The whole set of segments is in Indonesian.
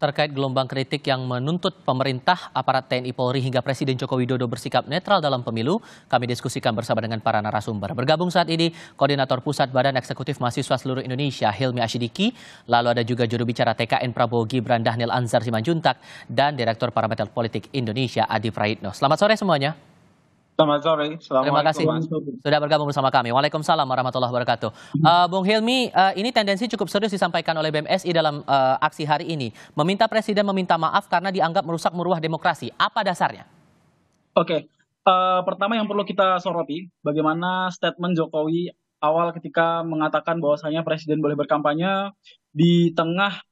terkait gelombang kritik yang menuntut pemerintah, aparat TNI Polri hingga Presiden Joko Widodo bersikap netral dalam pemilu, kami diskusikan bersama dengan para narasumber. Bergabung saat ini Koordinator Pusat Badan Eksekutif Mahasiswa Seluruh Indonesia Hilmi Asyidiki, lalu ada juga juru bicara TKN Prabowo Gibran Dhanil Anzar Simanjuntak, dan Direktur Parameter Politik Indonesia Adi Praitno. Selamat sore semuanya. Selamat sore. Terima kasih sudah bergabung bersama kami. Waalaikumsalam warahmatullahi wabarakatuh. Bung Hilmi, ini tendensi cukup serius disampaikan oleh BMSI dalam aksi hari ini. Meminta Presiden meminta maaf karena dianggap merusak marwah demokrasi. Apa dasarnya? Oke, pertama yang perlu kita soroti, bagaimana statement Jokowi awal ketika mengatakan bahwasanya Presiden boleh berkampanye di tengah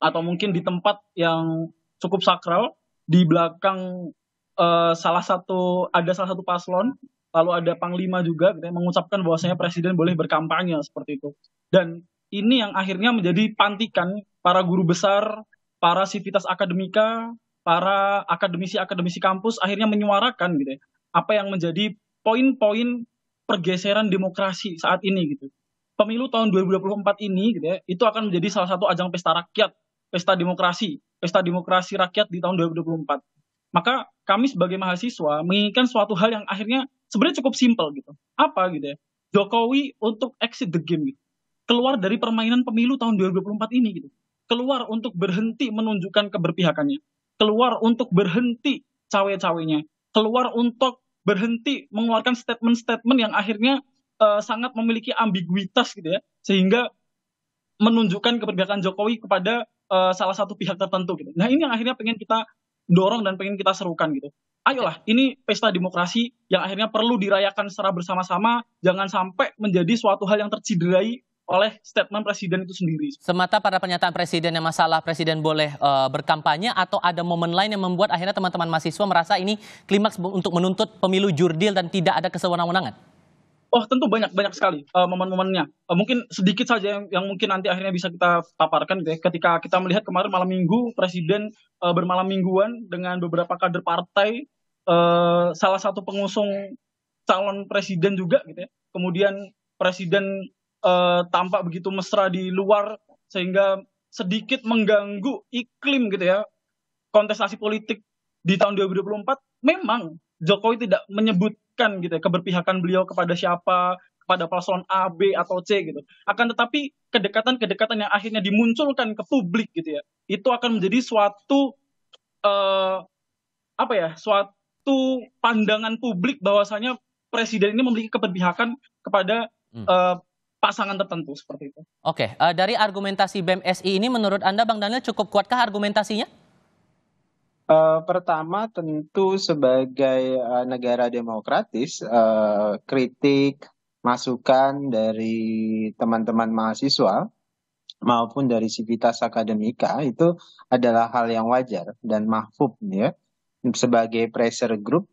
atau mungkin di tempat yang cukup sakral, di belakang salah satu paslon, lalu ada panglima juga gitu, mengucapkan bahwasanya Presiden boleh berkampanye seperti itu. Dan ini yang akhirnya menjadi pantikan para guru besar, para sivitas akademika, para akademisi kampus akhirnya menyuarakan gitu ya, apa yang menjadi poin-poin pergeseran demokrasi saat ini gitu. Pemilu tahun 2024 ini gitu ya, itu akan menjadi salah satu ajang pesta rakyat, pesta demokrasi rakyat di tahun 2024. Maka kami sebagai mahasiswa menginginkan suatu hal yang akhirnya sebenarnya cukup simpel gitu. Apa gitu ya? Jokowi untuk exit the game gitu. Keluar dari permainan pemilu tahun 2024 ini gitu. Keluar untuk berhenti menunjukkan keberpihakannya. Keluar untuk berhenti cawe-cawenya. Keluar untuk berhenti mengeluarkan statement-statement yang akhirnya sangat memiliki ambiguitas gitu ya. Sehingga menunjukkan keberpihakan Jokowi kepada salah satu pihak tertentu gitu. Nah, ini yang akhirnya pengen kita dorong dan pengen kita serukan gitu. Ayolah, ini pesta demokrasi yang akhirnya perlu dirayakan secara bersama-sama, jangan sampai menjadi suatu hal yang terciderai oleh statement Presiden itu sendiri. Semata pada pernyataan Presiden yang masalah Presiden boleh berkampanye, atau ada momen lain yang membuat akhirnya teman-teman mahasiswa merasa ini klimaks untuk menuntut pemilu jurdil dan tidak ada kesewenang-wenangan? Oh, tentu banyak sekali momen-momennya. Mungkin sedikit saja yang mungkin nanti akhirnya bisa kita paparkan gitu ya. Ketika kita melihat kemarin malam minggu Presiden bermalam mingguan dengan beberapa kader partai, salah satu pengusung calon presiden juga gitu ya. Kemudian Presiden tampak begitu mesra di luar sehingga sedikit mengganggu iklim gitu ya, kontestasi politik di tahun 2024. Memang Jokowi tidak menyebutkan gitu ya, keberpihakan beliau kepada siapa, kepada paslon A, B, atau C gitu. Akan tetapi kedekatan-kedekatan yang akhirnya dimunculkan ke publik gitu ya, itu akan menjadi suatu suatu pandangan publik bahwasanya Presiden ini memiliki keberpihakan kepada pasangan tertentu seperti itu. Oke, dari argumentasi BMSI ini menurut Anda Bang Daniel cukup kuatkah argumentasinya? Pertama tentu sebagai negara demokratis, kritik, masukan dari teman-teman mahasiswa maupun dari sivitas akademika itu adalah hal yang wajar dan mahfub ya. Sebagai pressure group,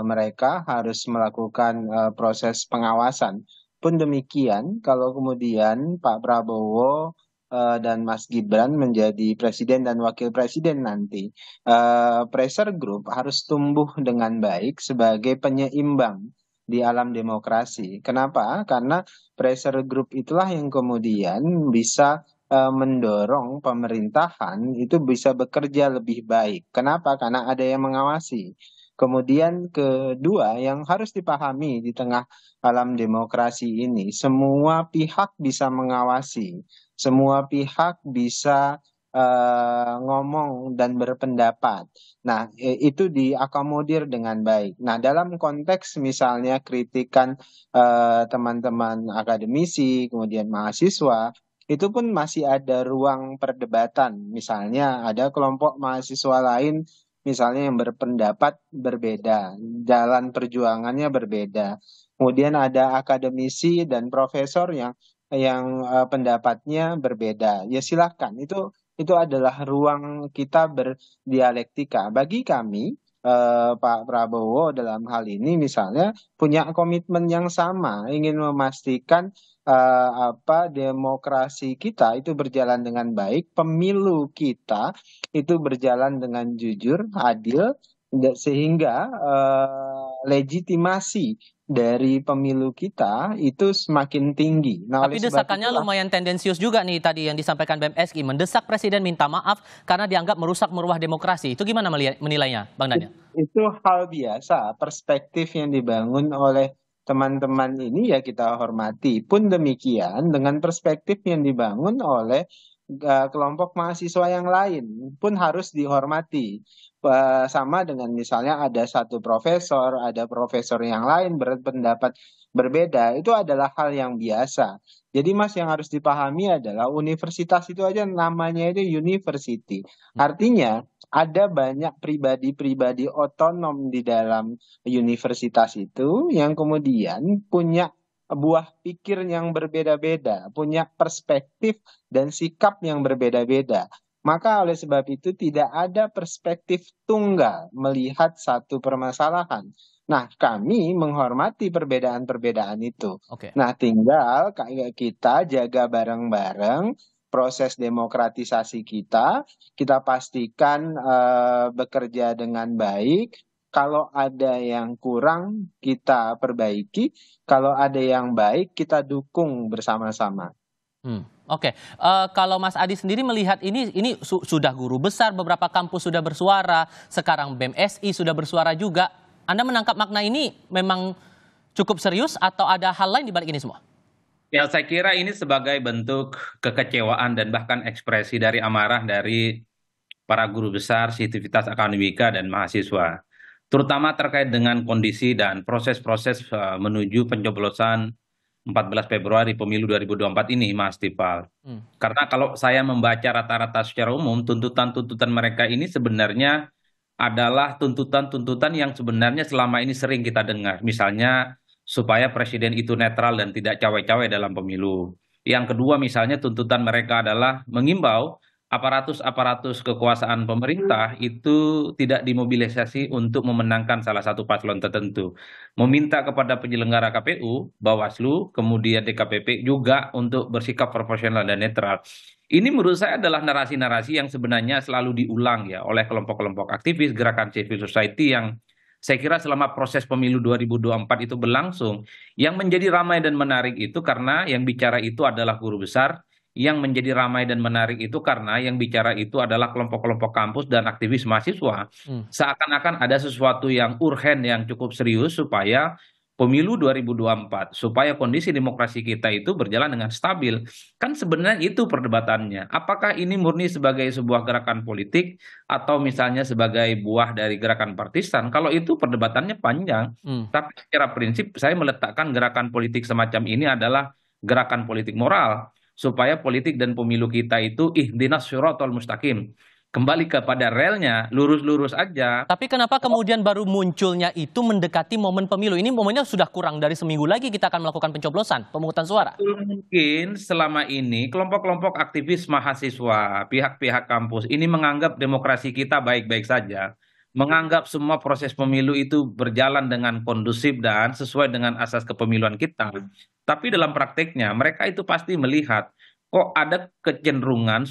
mereka harus melakukan proses pengawasan. Pun demikian, kalau kemudian Pak Prabowo dan Mas Gibran menjadi presiden dan wakil presiden nanti, pressure group harus tumbuh dengan baik sebagai penyeimbang di alam demokrasi. Kenapa? Karena pressure group itulah yang kemudian bisa mendorong pemerintahan itu bisa bekerja lebih baik. Kenapa? Karena ada yang mengawasi. Kemudian kedua yang harus dipahami di tengah alam demokrasi ini, semua pihak bisa mengawasi, semua pihak bisa ngomong dan berpendapat. Nah, itu diakomodir dengan baik. Nah, dalam konteks misalnya kritikan teman-teman akademisi, kemudian mahasiswa, itu pun masih ada ruang perdebatan. Misalnya ada kelompok mahasiswa lain misalnya yang berpendapat berbeda, jalan perjuangannya berbeda. Kemudian ada akademisi dan profesor yang pendapatnya berbeda. Ya silakan, itu adalah ruang kita berdialektika. Bagi kami, Pak Prabowo dalam hal ini misalnya punya komitmen yang sama, ingin memastikan demokrasi kita itu berjalan dengan baik, pemilu kita itu berjalan dengan jujur, adil, sehingga legitimasi dari pemilu kita itu semakin tinggi. Nah, oleh Tapi sebab desakannya itulah lumayan tendensius juga nih tadi yang disampaikan BMSI, mendesak Presiden minta maaf karena dianggap merusak maruah demokrasi. Itu gimana menilainya, Bang Daniel? itu hal biasa, perspektif yang dibangun oleh teman-teman ini ya kita hormati. Pun demikian dengan perspektif yang dibangun oleh kelompok mahasiswa yang lain pun harus dihormati. Sama dengan misalnya ada profesor yang lain berpendapat berbeda, itu adalah hal yang biasa. Jadi Mas yang harus dipahami adalah universitas itu aja namanya itu university. Artinya ada banyak pribadi-pribadi otonom di dalam universitas itu yang kemudian punya buah pikir yang berbeda-beda, punya perspektif dan sikap yang berbeda-beda. Maka oleh sebab itu tidak ada perspektif tunggal melihat satu permasalahan. Nah, kami menghormati perbedaan-perbedaan itu. Oke. Nah, tinggal kayak kita jaga bareng-bareng proses demokratisasi kita pastikan bekerja dengan baik. Kalau ada yang kurang, kita perbaiki. Kalau ada yang baik, kita dukung bersama-sama. Oke. Kalau Mas Adi sendiri melihat ini sudah guru besar, beberapa kampus sudah bersuara, sekarang BMSI sudah bersuara juga. Anda menangkap makna ini memang cukup serius atau ada hal lain di balik ini semua? Ya, saya kira ini sebagai bentuk kekecewaan dan bahkan ekspresi dari amarah dari para guru besar, sivitas akademika, dan mahasiswa. Terutama terkait dengan kondisi dan proses-proses menuju pencoblosan 14 Februari pemilu 2024 ini, Mas Tifal. Karena kalau saya membaca rata-rata secara umum, tuntutan-tuntutan mereka ini sebenarnya adalah tuntutan-tuntutan yang sebenarnya selama ini sering kita dengar. Misalnya supaya presiden itu netral dan tidak cawe-cawe dalam pemilu. Yang kedua misalnya tuntutan mereka adalah mengimbau aparatus-aparatus kekuasaan pemerintah itu tidak dimobilisasi untuk memenangkan salah satu paslon tertentu. Meminta kepada penyelenggara KPU, Bawaslu, kemudian DKPP juga untuk bersikap proporsional dan netral. Ini menurut saya adalah narasi-narasi yang sebenarnya selalu diulang ya oleh kelompok-kelompok aktivis, gerakan civil society yang saya kira selama proses pemilu 2024 itu berlangsung, yang menjadi ramai dan menarik itu karena yang bicara itu adalah guru besar, yang menjadi ramai dan menarik itu karena yang bicara itu adalah kelompok-kelompok kampus dan aktivis mahasiswa. Seakan-akan ada sesuatu yang urgen, yang cukup serius supaya pemilu 2024, supaya kondisi demokrasi kita itu berjalan dengan stabil. Kan sebenarnya itu perdebatannya. Apakah ini murni sebagai sebuah gerakan politik atau misalnya sebagai buah dari gerakan partisan? Kalau itu perdebatannya panjang. Tapi secara prinsip saya meletakkan gerakan politik semacam ini adalah gerakan politik moral. Supaya politik dan pemilu kita itu ihdinas syiratal mustaqim. Kembali kepada relnya, lurus-lurus aja. Tapi kenapa kemudian baru munculnya itu mendekati momen pemilu? Ini momennya sudah kurang dari seminggu lagi kita akan melakukan pencoblosan, pemungutan suara. Mungkin selama ini kelompok-kelompok aktivis mahasiswa, pihak-pihak kampus ini menganggap demokrasi kita baik-baik saja. Menganggap semua proses pemilu itu berjalan dengan kondusif dan sesuai dengan asas kepemiluan kita. Tapi dalam prakteknya mereka itu pasti melihat kok ada kecenderungan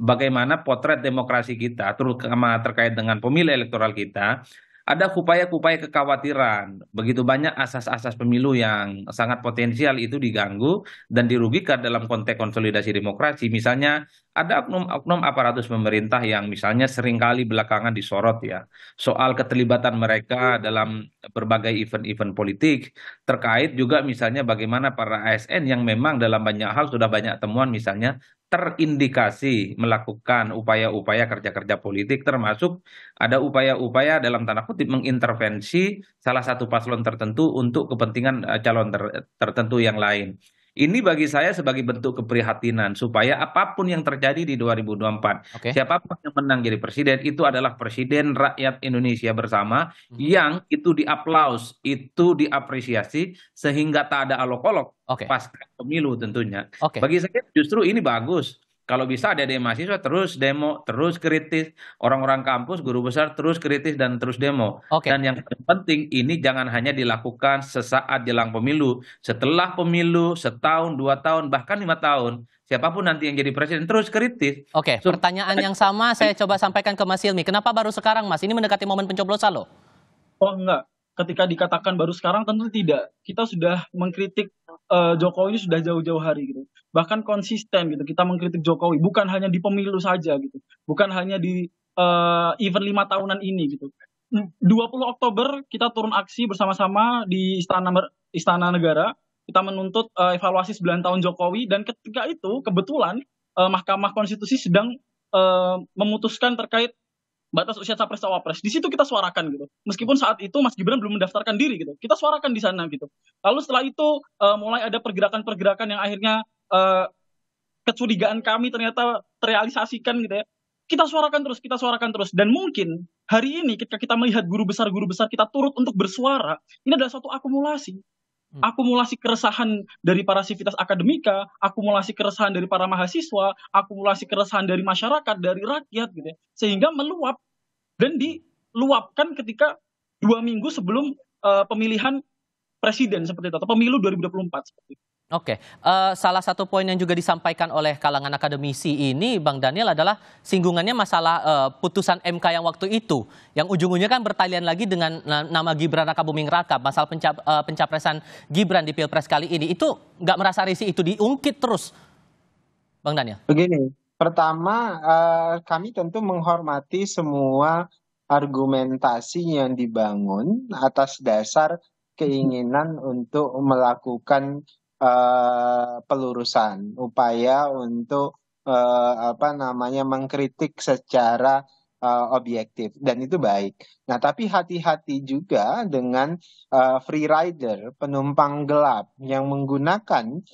bagaimana potret demokrasi kita, terutama terkait dengan pemilu elektoral kita, ada upaya-upaya kekhawatiran. Begitu banyak asas-asas pemilu yang sangat potensial itu diganggu dan dirugikan dalam konteks konsolidasi demokrasi. Misalnya ada oknum-oknum aparatus pemerintah yang misalnya seringkali belakangan disorot ya. Soal keterlibatan mereka dalam berbagai event-event politik. Terkait juga misalnya bagaimana para ASN yang memang dalam banyak hal sudah banyak temuan misalnya terindikasi melakukan upaya-upaya kerja-kerja politik termasuk ada upaya-upaya dalam tanda kutip mengintervensi salah satu paslon tertentu untuk kepentingan calon tertentu yang lain. Ini bagi saya sebagai bentuk keprihatinan supaya apapun yang terjadi di 2024, siapapun yang menang jadi presiden itu adalah presiden rakyat Indonesia bersama yang itu diaplaus, itu diapresiasi sehingga tak ada olok-olok pasca pemilu tentunya. Bagi saya justru ini bagus. Kalau bisa ada mahasiswa terus demo, terus kritis. Orang-orang kampus, guru besar terus kritis dan terus demo. Dan yang penting ini jangan hanya dilakukan sesaat jelang pemilu. Setelah pemilu, setahun, 2 tahun, bahkan 5 tahun. Siapapun nanti yang jadi presiden terus kritis. Pertanyaan yang sama saya coba sampaikan ke Mas Hilmi. Kenapa baru sekarang Mas? Ini mendekati momen pencoblosan loh. Oh enggak. ketika dikatakan baru sekarang, tentu tidak. Kita sudah mengkritik Jokowi ini sudah jauh-jauh hari gitu. Bahkan konsisten gitu. Kita mengkritik Jokowi bukan hanya di pemilu saja gitu. Bukan hanya di event 5 tahunan ini gitu. 20 Oktober kita turun aksi bersama-sama di Istana Negara. Kita menuntut evaluasi 9 tahun Jokowi, dan ketika itu kebetulan Mahkamah Konstitusi sedang memutuskan terkait batas usia capres cawapres. Di situ kita suarakan gitu. Meskipun saat itu Mas Gibran belum mendaftarkan diri gitu. Kita suarakan di sana gitu. Lalu setelah itu mulai ada pergerakan-pergerakan yang akhirnya kecurigaan kami ternyata terrealisasikan gitu ya. Kita suarakan terus. Dan mungkin hari ini ketika kita melihat guru besar kita turut untuk bersuara, ini adalah suatu akumulasi. Akumulasi keresahan dari para sivitas akademika, akumulasi keresahan dari para mahasiswa, akumulasi keresahan dari masyarakat, dari rakyat gitu ya. Sehingga meluap dan diluapkan ketika 2 minggu sebelum pemilihan presiden seperti itu, atau pemilu 2024 seperti itu. Oke, salah satu poin yang juga disampaikan oleh kalangan akademisi ini, Bang Daniel, adalah singgungannya masalah putusan MK yang waktu itu, yang ujung-ujungnya kan bertalian lagi dengan nama Gibran Rakabuming Raka, masalah pencapresan Gibran di Pilpres kali ini. Itu nggak merasa risih itu diungkit terus, Bang Daniel? Begini, pertama kami tentu menghormati semua argumentasi yang dibangun atas dasar keinginan untuk melakukan pelurusan, upaya untuk mengkritik secara objektif, dan itu baik. Nah, tapi hati-hati juga dengan free rider, penumpang gelap yang menggunakan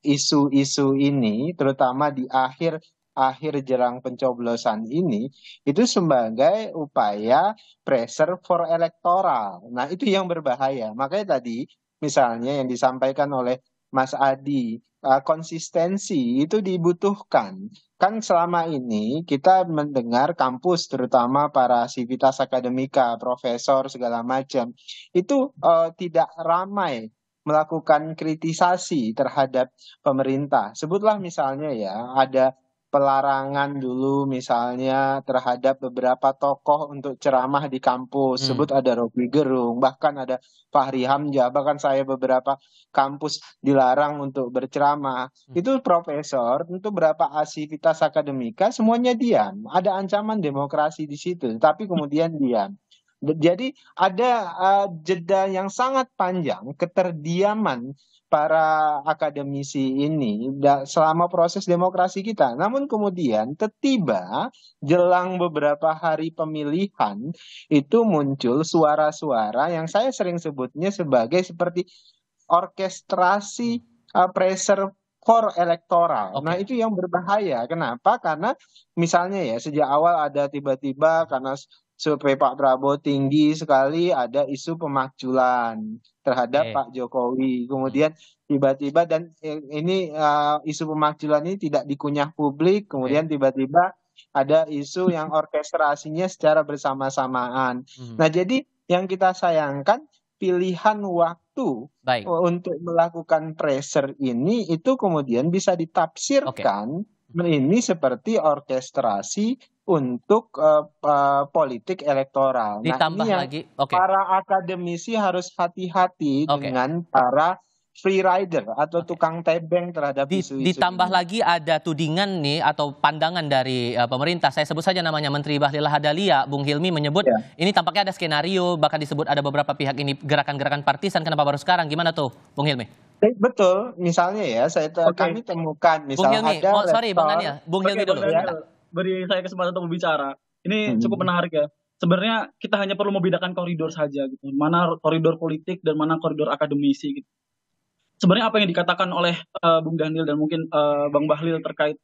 isu-isu ini, terutama di akhir jelang pencoblosan ini, itu sebagai upaya pressure for electoral. Nah, itu yang berbahaya. Makanya tadi misalnya yang disampaikan oleh Mas Adi, konsistensi itu dibutuhkan. Kan selama ini kita mendengar kampus, terutama para sivitas akademika, profesor segala macam, itu tidak ramai melakukan kritisasi terhadap pemerintah. Sebutlah misalnya ya, ada pelarangan dulu misalnya terhadap beberapa tokoh untuk ceramah di kampus. Sebut ada Rocky Gerung, bahkan ada Fahri Hamzah, bahkan saya beberapa kampus dilarang untuk berceramah. Itu profesor, tentu berapa asivitas akademika, semuanya diam. Ada ancaman demokrasi di situ, tapi kemudian diam. Jadi ada jeda yang sangat panjang keterdiaman para akademisi ini selama proses demokrasi kita. Namun kemudian tiba jelang beberapa hari pemilihan itu muncul suara-suara yang saya sering sebutnya sebagai seperti orkestrasi pressure for electoral. Nah, itu yang berbahaya. Kenapa? Karena misalnya ya, sejak awal ada tiba-tiba karena survei Pak Prabowo tinggi sekali, ada isu pemakzulan terhadap Pak Jokowi. Kemudian tiba-tiba, dan ini isu pemakzulan ini tidak dikunyah publik, kemudian tiba-tiba ada isu yang orkestrasinya secara bersama-samaan. Nah, jadi yang kita sayangkan pilihan waktu untuk melakukan pressure ini itu kemudian bisa ditafsirkan ini seperti orkestrasi untuk politik elektoral. Ditambah nah, ini yang para akademisi harus hati-hati dengan para free rider atau tukang tebeng terhadap isu-isu ditambah ini. lagi ada tudingan nih atau pandangan dari pemerintah. Saya sebut saja namanya Menteri Bahlil Lahadalia, Bung Hilmi menyebut ini tampaknya ada skenario, bahkan disebut ada beberapa pihak ini gerakan-gerakan partisan. Kenapa baru sekarang? Gimana tuh, Bung Hilmi? Betul, misalnya ya, kami temukan misalnya Bung Hilmi, ada Bang Daniel, Bung Hilmi dulu. Beri saya kesempatan untuk berbicara. Ini cukup menarik ya. Sebenarnya kita hanya perlu membedakan koridor saja gitu. Mana koridor politik dan mana koridor akademisi gitu. Sebenarnya apa yang dikatakan oleh Bung Daniel dan mungkin Bang Bahlil terkait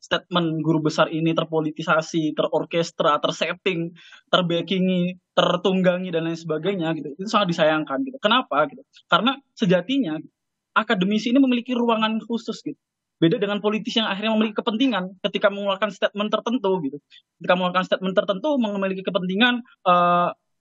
statement guru besar ini terpolitisasi, terorkestra, tersetting, terbackingi, tertunggangi dan lain sebagainya gitu. Itu sangat disayangkan gitu. Kenapa gitu? Karena sejatinya akademisi ini memiliki ruangan khusus gitu. Beda dengan politis yang akhirnya memiliki kepentingan ketika mengeluarkan statement tertentu gitu. Ketika mengeluarkan statement tertentu memiliki kepentingan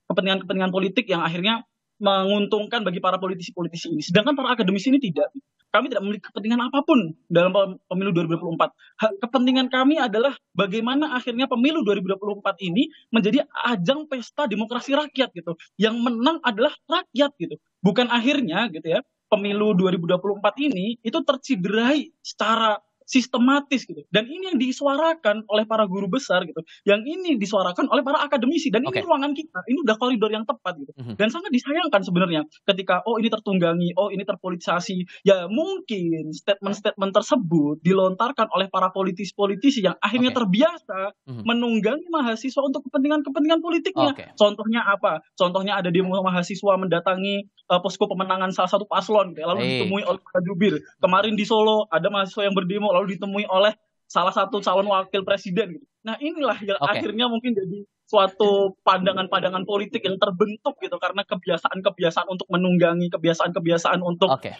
kepentingan politik yang akhirnya menguntungkan bagi para politisi-politisi ini. Sedangkan para akademisi ini tidak. kami tidak memiliki kepentingan apapun dalam pemilu 2024. Kepentingan kami adalah bagaimana akhirnya pemilu 2024 ini menjadi ajang pesta demokrasi rakyat gitu. Yang menang adalah rakyat gitu. Bukan akhirnya gitu ya, pemilu 2024 ini itu terciderai secara sistematis gitu. Dan ini yang disuarakan oleh para guru besar gitu. Yang ini disuarakan oleh para akademisi. Dan ini Oke. ruangan kita. Ini udah koridor yang tepat gitu. Mhm. Dan sangat disayangkan sebenarnya ketika ini tertunggangi, ini terpolitisasi. Ya mungkin statement-statement tersebut dilontarkan oleh para politisi-politisi yang akhirnya Oke. terbiasa Mhm. menunggangi mahasiswa untuk kepentingan-kepentingan politiknya. Oke. Contohnya apa? Contohnya ada demo mahasiswa mendatangi posko pemenangan salah satu paslon gitu ya, lalu Baik. ditemui oleh para jubir. Kemarin di Solo ada mahasiswa yang berdemo lalu ditemui oleh salah satu calon wakil presiden gitu. Nah, inilah yang Oke. akhirnya mungkin jadi suatu pandangan-pandangan politik yang terbentuk gitu karena kebiasaan-kebiasaan untuk menunggangi, kebiasaan-kebiasaan untuk Oke.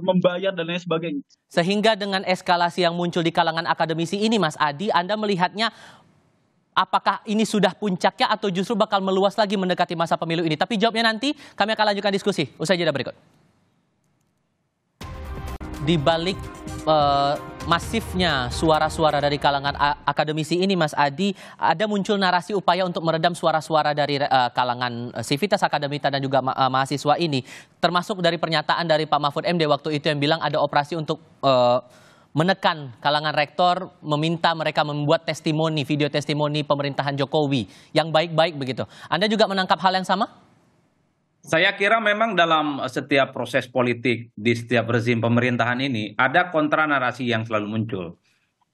membayar dan lain sebagainya. Sehingga dengan eskalasi yang muncul di kalangan akademisi ini, Mas Adi, Anda melihatnya apakah ini sudah puncaknya atau justru bakal meluas lagi mendekati masa pemilu ini? Tapi jawabnya nanti, kami akan lanjutkan diskusi usai jeda berikut. Di balik masifnya suara-suara dari kalangan akademisi ini, Mas Adi, ada muncul narasi upaya untuk meredam suara-suara dari kalangan sivitas akademika dan juga mahasiswa ini, termasuk dari pernyataan dari Pak Mahfud MD waktu itu yang bilang ada operasi untuk menekan kalangan rektor, meminta mereka membuat testimoni, video testimoni pemerintahan Jokowi yang baik-baik begitu. Anda juga menangkap hal yang sama? Saya kira memang dalam setiap proses politik di setiap rezim pemerintahan ini ada kontra narasi yang selalu muncul.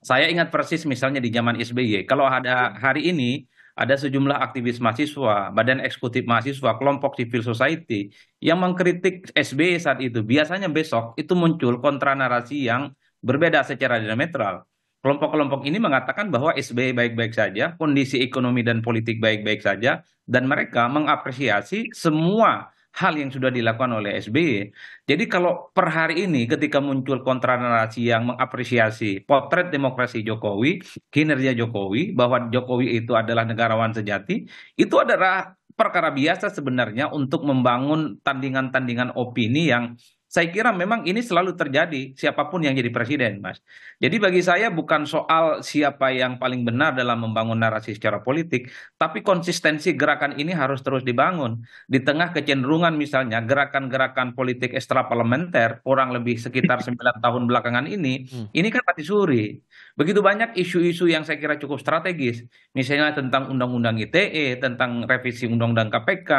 Saya ingat persis misalnya di zaman SBY, kalau ada hari ini ada sejumlah aktivis mahasiswa, badan eksekutif mahasiswa, kelompok civil society yang mengkritik SBY saat itu, biasanya besok itu muncul kontra narasi yang berbeda secara diametral. Kelompok-kelompok ini mengatakan bahwa SBY baik-baik saja, kondisi ekonomi dan politik baik-baik saja, dan mereka mengapresiasi semua hal yang sudah dilakukan oleh SBY. Jadi kalau per hari ini ketika muncul kontra narasi yang mengapresiasi potret demokrasi Jokowi, kinerja Jokowi, bahwa Jokowi itu adalah negarawan sejati, itu adalah perkara biasa sebenarnya untuk membangun tandingan-tandingan opini yang saya kira memang ini selalu terjadi siapapun yang jadi presiden, Mas. Jadi bagi saya bukan soal siapa yang paling benar dalam membangun narasi secara politik, tapi konsistensi gerakan ini harus terus dibangun. Di tengah kecenderungan misalnya gerakan-gerakan politik ekstraparlementer kurang lebih sekitar 9 tahun belakangan ini kan mati suri. Begitu banyak isu-isu yang saya kira cukup strategis, misalnya tentang Undang-Undang ITE, tentang revisi Undang-Undang KPK,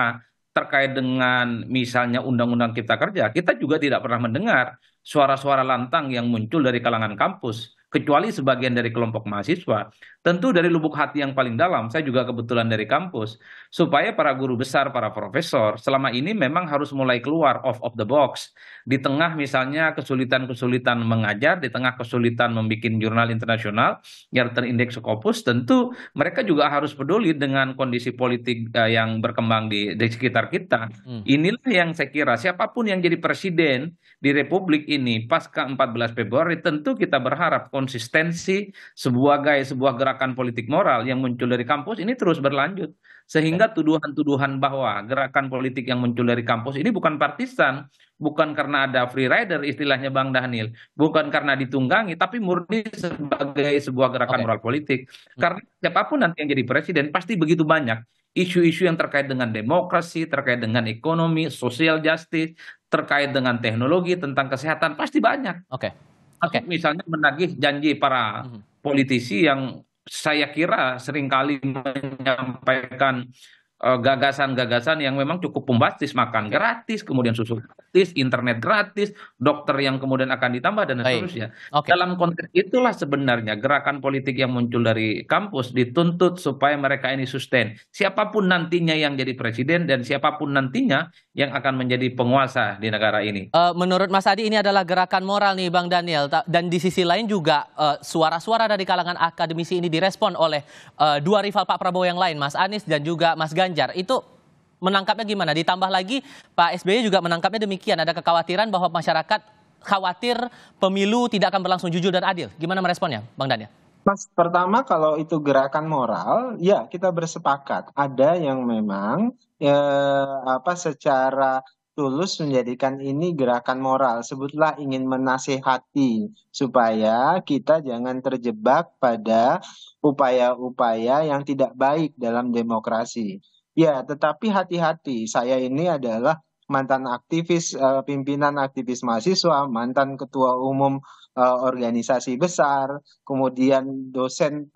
terkait dengan misalnya Undang-Undang Cipta Kerja, kita juga tidak pernah mendengar suara-suara lantang yang muncul dari kalangan kampus, kecuali sebagian dari kelompok mahasiswa. Tentu dari lubuk hati yang paling dalam, saya juga kebetulan dari kampus, supaya para guru besar, para profesor, selama ini memang harus mulai keluar of the box. Di tengah misalnya kesulitan-kesulitan mengajar, di tengah kesulitan membuat jurnal internasional yang terindeks Scopus, tentu mereka juga harus peduli dengan kondisi politik yang berkembang di sekitar kita. Inilah yang saya kira siapapun yang jadi presiden di Republik ini pasca 14 Februari, tentu kita berharap konsistensi sebagai sebuah gerakan politik moral yang muncul dari kampus ini terus berlanjut. Sehingga tuduhan-tuduhan bahwa gerakan politik yang muncul dari kampus ini bukan partisan, bukan karena ada free rider istilahnya Bang Daniel, bukan karena ditunggangi, tapi murni sebagai sebuah gerakan moral politik. Karena siapapun nanti yang jadi presiden pasti begitu banyak isu-isu yang terkait dengan demokrasi, terkait dengan ekonomi, social justice, terkait dengan teknologi, tentang kesehatan, pasti banyak. Misalnya menagih janji para politisi yang saya kira seringkali menyampaikan gagasan-gagasan yang memang cukup bombastis, makan gratis, kemudian susu gratis, internet gratis, dokter yang kemudian akan ditambah dan seterusnya. Dalam konteks itulah sebenarnya gerakan politik yang muncul dari kampus dituntut supaya mereka ini sustain. Siapapun nantinya yang jadi presiden dan siapapun nantinya yang akan menjadi penguasa di negara ini. Menurut Mas Adi ini adalah gerakan moral nih Bang Daniel, dan di sisi lain juga suara-suara dari kalangan akademisi ini direspon oleh dua rival Pak Prabowo yang lain, Mas Anies dan juga Mas Ganjar. Itu menangkapnya gimana? Ditambah lagi Pak SBY juga menangkapnya demikian, ada kekhawatiran bahwa masyarakat khawatir pemilu tidak akan berlangsung jujur dan adil. Gimana meresponnya Bang Daniel? Mas, pertama kalau itu gerakan moral, ya kita bersepakat. Ada yang memang secara tulus menjadikan ini gerakan moral. Sebutlah ingin menasehati supaya kita jangan terjebak pada upaya-upaya yang tidak baik dalam demokrasi. Ya, tetapi hati-hati. Saya ini adalah mantan aktivis, pimpinan aktivis mahasiswa, mantan ketua umum organisasi besar, kemudian dosen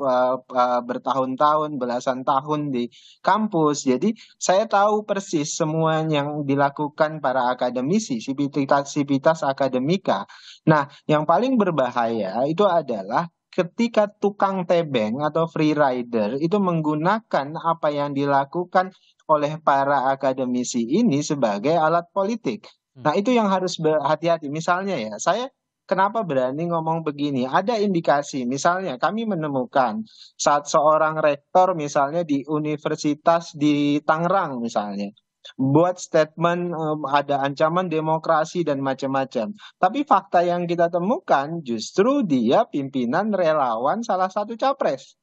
bertahun-tahun, belasan tahun di kampus. Jadi saya tahu persis semua yang dilakukan para akademisi, sivitas akademika. Nah, yang paling berbahaya itu adalah ketika tukang tebeng atau free rider itu menggunakan apa yang dilakukan oleh para akademisi ini sebagai alat politik. Nah, itu yang harus berhati-hati. Misalnya ya, saya kenapa berani ngomong begini? Ada indikasi, misalnya kami menemukan saat seorang rektor misalnya di universitas di Tangerang misalnya buat statement ada ancaman demokrasi dan macam-macam. Tapi fakta yang kita temukan justru dia pimpinan relawan salah satu capres.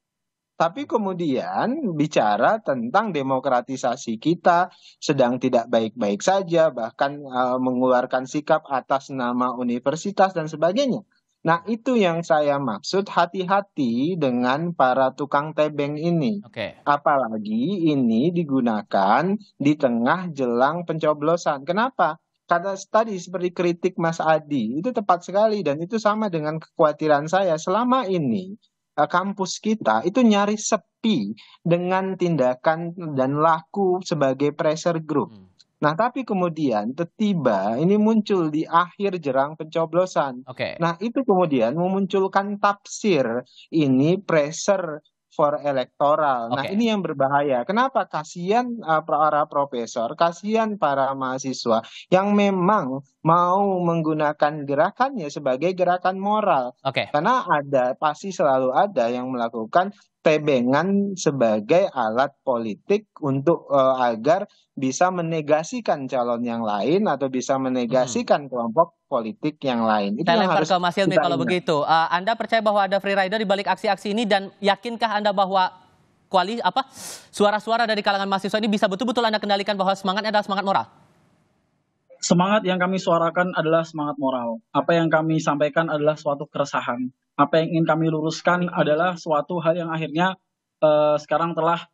Tapi kemudian bicara tentang demokratisasi kita sedang tidak baik-baik saja, bahkan mengeluarkan sikap atas nama universitas dan sebagainya. Nah, itu yang saya maksud, hati-hati dengan para tukang tebeng ini. Oke. Apalagi ini digunakan di tengah jelang pencoblosan. Kenapa? Karena tadi seperti kritik Mas Adi, itu tepat sekali dan itu sama dengan kekhawatiran saya. Selama ini kampus kita itu nyaris sepi dengan tindakan dan laku sebagai pressure group. Nah, tapi kemudian tiba ini muncul di akhir jelang pencoblosan. Oke. Nah, itu kemudian memunculkan tafsir ini pressure for electoral. Nah, Oke. ini yang berbahaya. Kenapa? Kasihan para profesor, kasihan para mahasiswa yang memang mau menggunakan gerakannya sebagai gerakan moral. Oke. Karena pasti selalu ada yang melakukan tebengan sebagai alat politik untuk agar bisa menegasikan calon yang lain atau bisa menegasikan kelompok politik yang lain. Itu Saya yang lempar harus ke Mas Hilmi kita kalau ingat. begitu. Anda percaya bahwa ada free rider di balik aksi-aksi ini dan yakinkah Anda bahwa suara-suara dari kalangan mahasiswa ini bisa betul-betul Anda kendalikan bahwa semangatnya adalah semangat moral? Semangat yang kami suarakan adalah semangat moral. Apa yang kami sampaikan adalah suatu keresahan. Apa yang ingin kami luruskan adalah suatu hal yang akhirnya sekarang telah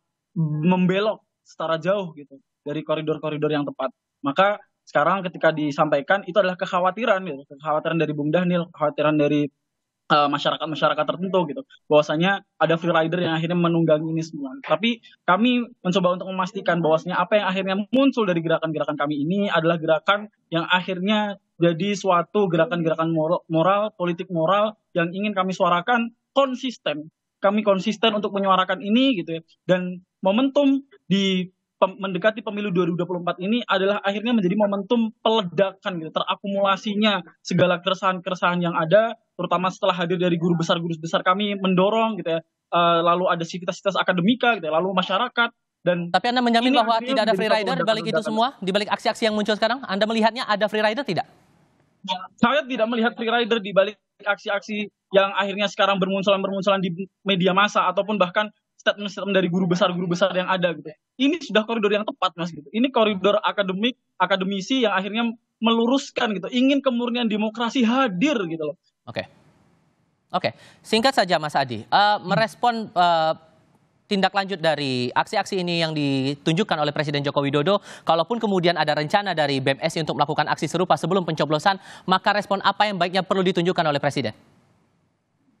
membelok secara jauh gitu dari koridor-koridor yang tepat. Maka sekarang ketika disampaikan itu adalah kekhawatiran gitu, kekhawatiran dari Bung Dhanil, kekhawatiran dari masyarakat-masyarakat tertentu gitu, bahwasanya ada free rider yang akhirnya menunggangi ini semua. Tapi kami mencoba untuk memastikan bahwasanya apa yang akhirnya muncul dari gerakan-gerakan kami ini adalah gerakan yang akhirnya jadi suatu gerakan-gerakan moral, politik moral yang ingin kami suarakan konsisten. Kami konsisten untuk menyuarakan ini gitu ya. Dan momentum di mendekati pemilu 2024 ini adalah akhirnya menjadi momentum peledakan gitu, terakumulasinya segala keresahan-keresahan yang ada, terutama setelah hadir dari guru besar kami mendorong gitu ya, lalu ada sivitas akademika gitu ya, lalu masyarakat. Dan Tapi Anda menjamin ini bahwa akhirnya tidak ada menjadi free satu rider di balik itu ledakan-ledakan. semua, di balik aksi-aksi yang muncul sekarang? Anda melihatnya ada free rider tidak? Saya tidak melihat free rider di balik aksi-aksi yang akhirnya sekarang bermunculan di media massa ataupun bahkan statement-statement dari guru besar yang ada gitu. Ini sudah koridor yang tepat Mas gitu. Ini koridor akademisi yang akhirnya meluruskan gitu. Ingin kemurnian demokrasi hadir gitu loh. Oke. Singkat saja Mas Adi, merespon tindak lanjut dari aksi-aksi ini yang ditunjukkan oleh Presiden Joko Widodo, kalaupun kemudian ada rencana dari BMSI untuk melakukan aksi serupa sebelum pencoblosan, maka respon apa yang baiknya perlu ditunjukkan oleh Presiden?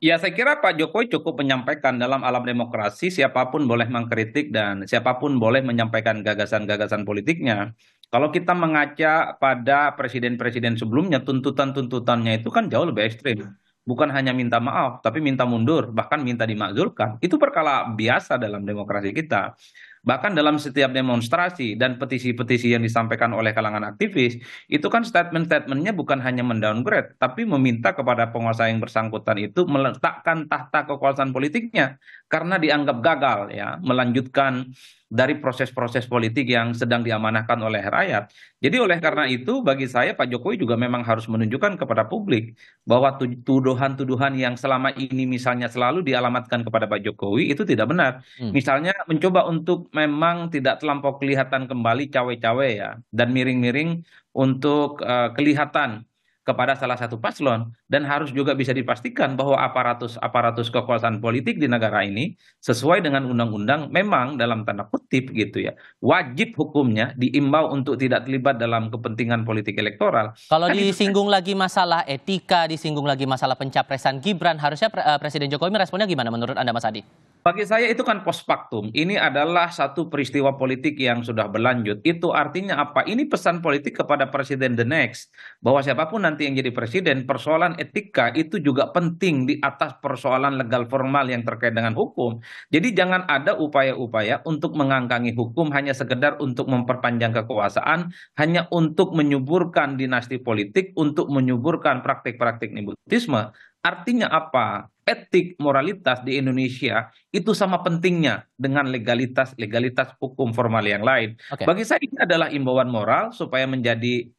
Ya, saya kira Pak Jokowi cukup menyampaikan dalam alam demokrasi siapapun boleh mengkritik dan siapapun boleh menyampaikan gagasan-gagasan politiknya. Kalau kita mengaca pada presiden-presiden sebelumnya, tuntutan-tuntutannya itu kan jauh lebih ekstrim. Bukan hanya minta maaf, tapi minta mundur, bahkan minta dimakzulkan. Itu perkara biasa dalam demokrasi kita. Bahkan dalam setiap demonstrasi dan petisi-petisi yang disampaikan oleh kalangan aktivis, itu kan statement-statementnya bukan hanya mendowngrade, tapi meminta kepada penguasa yang bersangkutan itu meletakkan tahta kekuasaan politiknya karena dianggap gagal ya melanjutkan dari proses-proses politik yang sedang diamanahkan oleh rakyat. Jadi oleh karena itu bagi saya Pak Jokowi juga memang harus menunjukkan kepada publik bahwa tuduhan-tuduhan yang selama ini misalnya selalu dialamatkan kepada Pak Jokowi itu tidak benar. Misalnya mencoba untuk memang tidak terlampau kelihatan kembali cawe-cawe ya dan miring-miring untuk kelihatan kepada salah satu paslon, dan harus juga bisa dipastikan bahwa aparatus kekuasaan politik di negara ini sesuai dengan undang-undang memang dalam tanda kutip gitu ya, wajib hukumnya diimbau untuk tidak terlibat dalam kepentingan politik elektoral. Kalau Kan itu disinggung lagi masalah etika, disinggung lagi masalah pencapresan Gibran, harusnya Presiden Jokowi meresponnya gimana menurut Anda, Mas Adi? bagi saya itu kan post factum. Ini adalah satu peristiwa politik yang sudah berlanjut. Itu artinya apa? Ini pesan politik kepada presiden the next. Bahwa siapapun nanti yang jadi presiden, persoalan etika itu juga penting di atas persoalan legal formal yang terkait dengan hukum. Jadi jangan ada upaya-upaya untuk mengangkangi hukum hanya sekedar untuk memperpanjang kekuasaan, hanya untuk menyuburkan dinasti politik, untuk menyuburkan praktik-praktik nepotisme. Artinya apa? Etik, moralitas di Indonesia itu sama pentingnya dengan legalitas hukum formal yang lain. Oke, Bagi saya ini adalah imbauan moral supaya menjadi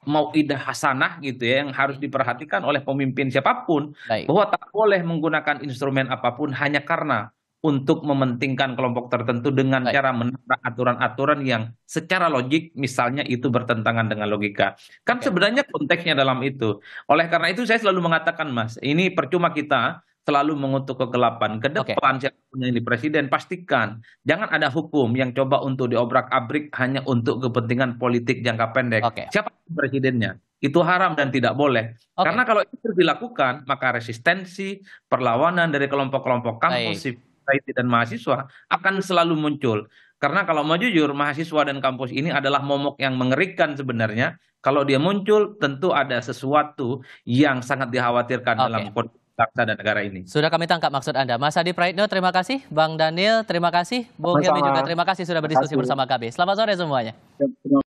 mau'idah hasanah gitu ya, yang harus diperhatikan oleh pemimpin siapapun, baik. bahwa tak boleh menggunakan instrumen apapun hanya karena untuk mementingkan kelompok tertentu dengan Baik. cara menabrak aturan-aturan yang secara logik misalnya itu bertentangan dengan logika. Kan Oke. sebenarnya konteksnya dalam itu. Oleh karena itu saya selalu mengatakan, Mas, ini percuma kita selalu mengutuk kegelapan. Ke Oke. depan siapapun yang jadi presiden, pastikan jangan ada hukum yang coba untuk diobrak-abrik hanya untuk kepentingan politik jangka pendek. Oke. Siapa presidennya? Itu haram dan tidak boleh. Oke. Karena kalau itu dilakukan, maka resistensi, perlawanan dari kelompok-kelompok kampus, Baik. civil society, dan mahasiswa akan selalu muncul. Karena kalau mau jujur, mahasiswa dan kampus ini adalah momok yang mengerikan sebenarnya. Kalau dia muncul, tentu ada sesuatu yang sangat dikhawatirkan Oke. dalam kondisi bangsa dan negara ini. Sudah kami tangkap maksud Anda. Mas Adi Praitno, terima kasih. Bang Daniel, terima kasih. Bung Hilmi Sama-sama. juga terima kasih sudah Terima berdiskusi kasih. bersama kami. Selamat sore semuanya. Ya,